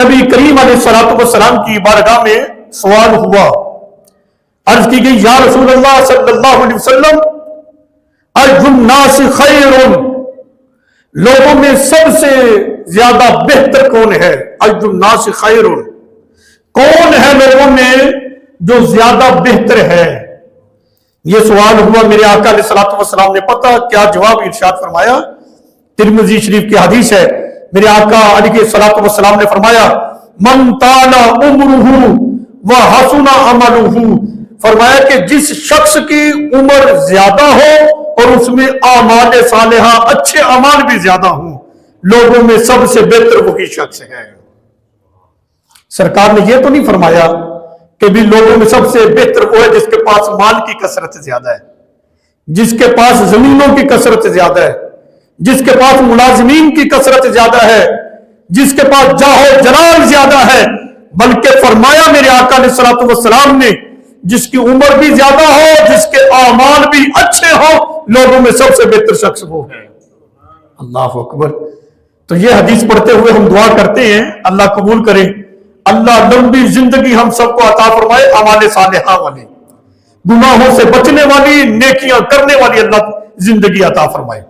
نبی کریم علیہ الصلوۃ والسلام کی بارگاہ میں سوال ہوا، عرض کی گئی یا رسول اللہ صلی اللہ علیہ وسلم اج الناس خیر، لوگوں میں سب سے زیادہ بہتر کون ہے؟ اج الناس خیر، کون ہے لوگوں میں جو زیادہ بہتر ہے؟ یہ سوال ہوا، میرے آقا علیہ الصلوۃ والسلام نے پتہ کیا جواب ارشاد فرمایا؟ ترمذی شریف کی حدیث ہے، میرے آقا علیہ الصلوۃ والسلام نے فرمایا من طال عمرہ وحسن عملہ، فرمایا کہ جس شخص کی عمر زیادہ ہو اور اس میں اعمال صالحہ اچھے اعمال بھی زیادہ ہوں، لوگوں میں سب سے بہتر وہی شخص ہے۔ سرکار نے یہ تو نہیں فرمایا کہ بھی لوگوں میں سب سے بہتر وہ ہے جس کے پاس مال کی کثرت زیادہ ہے، جس کے پاس زمینوں کی کثرت زیادہ ہے، جس کے پاس ملازمین کی کثرت زیادہ ہے، جس کے پاس جاہ و جلال زیادہ ہے، بلکہ فرمایا میرے آقا علیہ الصلوۃ والسلام نے جس کی عمر بھی زیادہ ہو، جس کے اعمال بھی اچھے ہو، لوگوں میں سب سے بہتر شخص وہ ہے۔ اللہ اکبر۔ تو یہ حدیث پڑھتے ہوئے ہم دعا کرتے ہیں اللہ قبول کرے، اللہ لمبی زندگی ہم سب کو عطا فرمائے، اعمال صالحہ والی، گناہوں سے بچنے والی، نیکیاں کرنے والی اللہ زندگی عطا فرمائے۔